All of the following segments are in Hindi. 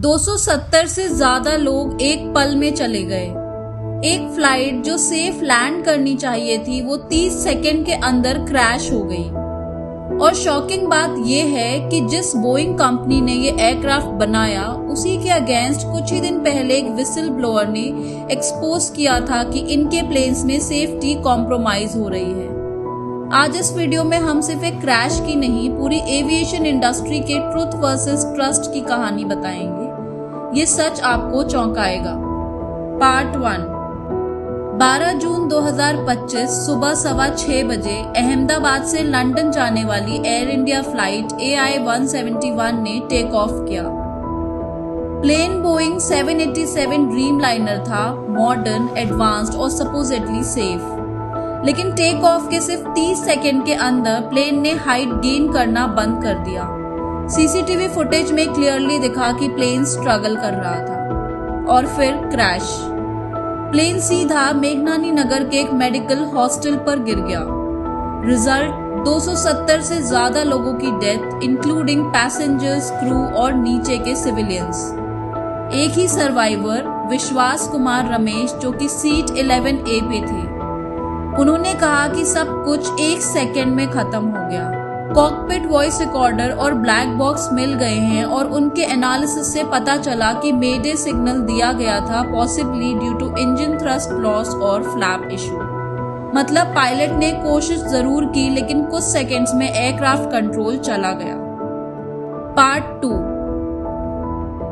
270 से ज्यादा लोग एक पल में चले गए। एक फ्लाइट जो सेफ लैंड करनी चाहिए थी वो 30 सेकंड के अंदर क्रैश हो गई। और शॉकिंग बात यह है कि जिस बोइंग कंपनी ने ये एयरक्राफ्ट बनाया उसी के अगेंस्ट कुछ ही दिन पहले एक विसल ब्लोअर ने एक्सपोज किया था कि इनके प्लेन्स में सेफ्टी कॉम्प्रोमाइज हो रही है। आज इस वीडियो में हम सिर्फ एक क्रैश की नहीं पूरी एविएशन इंडस्ट्री के ट्रुथ वर्सेस ट्रस्ट की कहानी बताएंगे। ये सच आपको चौंकाएगा। पार्ट 1। 12 जून 2025 सुबह 6:15 बजे अहमदाबाद से लंदन जाने वाली एयर इंडिया फ्लाइट AI-171 ने टेक ऑफ किया। प्लेन बोइंग 787 ड्रीमलाइनर था, मॉडर्न, एडवांस्ड और सपोजिटली सेफ। लेकिन टेक ऑफ के सिर्फ 30 सेकंड के अंदर प्लेन ने हाइट गेन करना बंद कर दिया। सीसीटीवी फुटेज में क्लियरली दिखा कि प्लेन स्ट्रगल कर रहा था। और फिर क्रैश। प्लेन सीधा मेघनानी नगर के एक मेडिकल हॉस्टल पर गिर गया। रिजल्ट 270 से ज्यादा लोगों की डेथ, इंक्लूडिंग पैसेंजर्स, क्रू और नीचे के सिविलियंस। एक ही सर्वाइवर विश्वास कुमार रमेश जो कि सीट 11A पे थे। उन्होंने कहा कि सब कुछ एक सेकेंड में खत्म हो गया। कॉकपिट वॉइस रिकॉर्डर और ब्लैक बॉक्स मिल गए हैं और उनके एनालिसिस से पता चला कि मेडे सिग्नल दिया गया था, possibly due to engine thrust loss और फ्लैप इशू। मतलब पायलट ने कोशिश जरूर की लेकिन कुछ सेकंड्स में एयरक्राफ्ट कंट्रोल चला गया। पार्ट 2।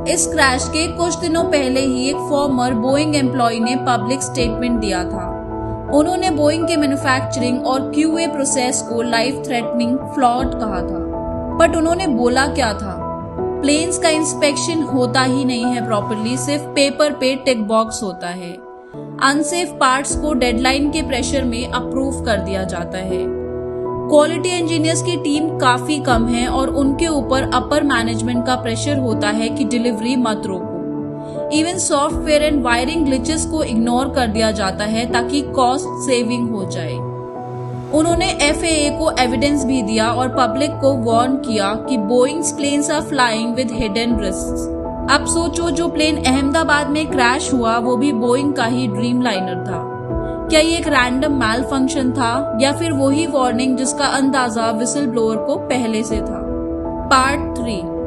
इस क्रैश के कुछ दिनों पहले ही एक फॉर्मर बोइंग एम्प्लॉय ने पब्लिक स्टेटमेंट दिया था। उन्होंने बोइंग के मैन्युफैक्चरिंग और QA प्रोसेस को लाइफ थ्रेटनिंग फ्लॉड कहा था। बट उन्होंने बोला क्या था? प्लेन्स का इंस्पेक्शन होता ही नहीं है प्रॉपर्ली, सिर्फ पेपर पे टिक बॉक्स होता है। अनसेफ पार्ट्स को डेडलाइन के प्रेशर में अप्रूव कर दिया जाता है। क्वालिटी इंजीनियर्स की टीम काफी कम है और उनके ऊपर अपर मैनेजमेंट का प्रेशर होता है कि डिलीवरी मत रोको। Even software and wiring glitches को इग्नोर कर दिया जाता है ताकि कॉस्ट सेविंग हो जाए। उन्होंने FAA को एविडेंस भी दिया और पब्लिक को वार्न किया कि Boeing's planes are flying with hidden risks. अब सोचो, जो प्लेन अहमदाबाद में क्रैश हुआ वो भी बोइंग का ही ड्रीमलाइनर था। क्या ये एक रैंडम मैल फंक्शन था या फिर वही वार्निंग जिसका अंदाजा विसल ब्लोअर को पहले से था? पार्ट 3।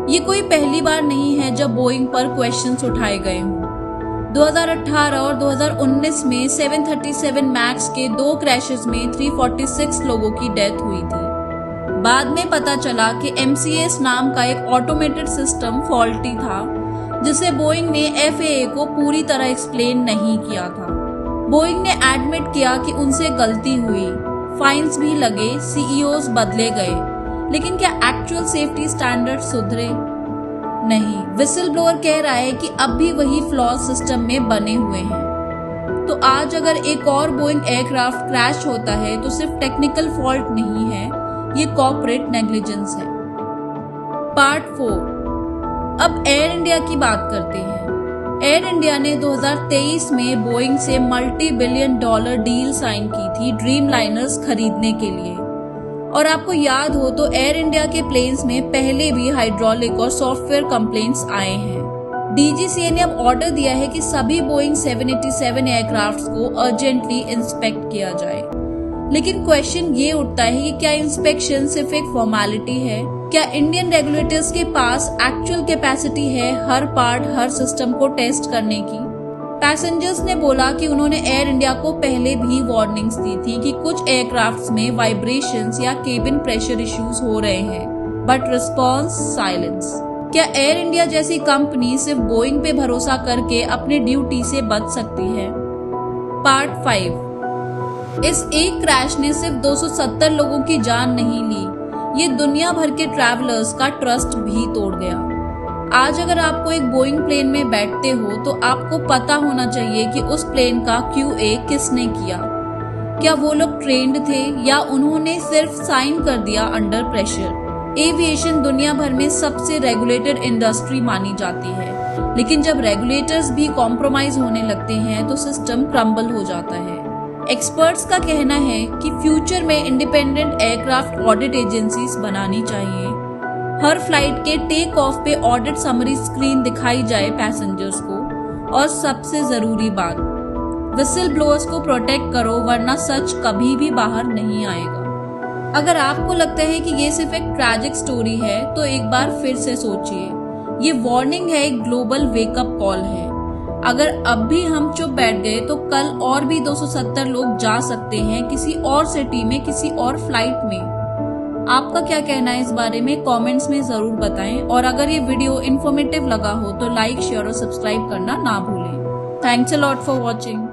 ये कोई पहली बार नहीं है जब बोइंग पर क्वेश्चंस उठाए गए हों। 2018 और 2019 में 737 मैक्स के 2 क्रैशेस में 346 लोगों की डेथ हुई थी। बाद में पता चला कि MCAS नाम का एक ऑटोमेटेड सिस्टम फॉल्टी था जिसे बोइंग ने FAA को पूरी तरह एक्सप्लेन नहीं किया था। बोइंग ने एडमिट किया कि उनसे गलती हुई, फाइन्स भी लगे, CEOs बदले गए, लेकिन क्या एक्चुअल सेफ्टी स्टैंडर्ड सुधरे? नहीं। विसल ब्लोअर कह रहा है कि अब भी वही फ्लॉज सिस्टम में बने हुए हैं। तो आज अगर एक और बोइंग एयरक्राफ्ट क्रैश होता है तो सिर्फ टेक्निकल फॉल्ट नहीं है, ये कॉर्पोरेट नेग्लिजेंस है। पार्ट 4। अब एयर इंडिया की बात करते हैं। एयर इंडिया ने 2023 में बोइंग से $multi-billion डील साइन की थी ड्रीमलाइनर्स खरीदने के लिए। और आपको याद हो तो एयर इंडिया के प्लेन्स में पहले भी हाइड्रोलिक और सॉफ्टवेयर कंप्लेंट्स आए हैं। DGCA ने अब ऑर्डर दिया है कि सभी बोइंग 787 एयरक्राफ्ट्स को अर्जेंटली इंस्पेक्ट किया जाए। लेकिन क्वेश्चन ये उठता है कि क्या इंस्पेक्शन सिर्फ एक फॉर्मेलिटी है? क्या इंडियन रेगुलेटर्स के पास एक्चुअल कैपेसिटी है हर पार्ट, हर सिस्टम को टेस्ट करने की? पैसेंजर्स ने बोला कि उन्होंने एयर इंडिया को पहले भी वार्निंग्स दी थी कि कुछ एयरक्राफ्ट्स में वाइब्रेशंस या केबिन प्रेशर इश्यूज हो रहे हैं, बट रिस्पॉन्स साइलेंस। क्या एयर इंडिया जैसी कंपनी सिर्फ बोइंग पे भरोसा करके अपने ड्यूटी से बच सकती है? पार्ट 5। इस एक क्रैश ने सिर्फ 270 लोगों की जान नहीं ली, ये दुनिया भर के ट्रैवलर्स का ट्रस्ट भी तोड़ गया। आज अगर आपको एक बोइंग प्लेन में बैठते हो तो आपको पता होना चाहिए कि उस प्लेन का QA किसने किया। क्या वो लोग ट्रेंड थे या उन्होंने सिर्फ साइन कर दिया अंडर प्रेशर? एविएशन दुनिया भर में सबसे रेगुलेटेड इंडस्ट्री मानी जाती है, लेकिन जब रेगुलेटर्स भी कॉम्प्रोमाइज होने लगते हैं तो सिस्टम क्रम्बल हो जाता है। एक्सपर्ट्स का कहना है कि फ्यूचर में इंडिपेंडेंट एयरक्राफ्ट ऑडिट एजेंसीज बनानी चाहिए हर फ्लाइट के टेक ऑफ पे ऑडिट समरी स्क्रीन दिखाई जाए पैसेंजर्स को। और सबसे जरूरी बात, विसिल ब्लोअर्स को प्रोटेक्ट करो वरना सच कभी भी बाहर नहीं आएगा। अगर आपको लगता है कि ये सिर्फ एक ट्रैजिक स्टोरी है तो एक बार फिर से सोचिए, ये वार्निंग है, एक ग्लोबल वेकअप कॉल है। अगर अब भी हम चुप बैठ गए तो कल और भी 270 लोग जा सकते हैं किसी और सिटी में, किसी और फ्लाइट में। आपका क्या कहना है इस बारे में कमेंट्स में जरूर बताएं। और अगर ये वीडियो इन्फॉर्मेटिव लगा हो तो लाइक, शेयर और सब्सक्राइब करना ना भूलें। Thanks a lot for watching.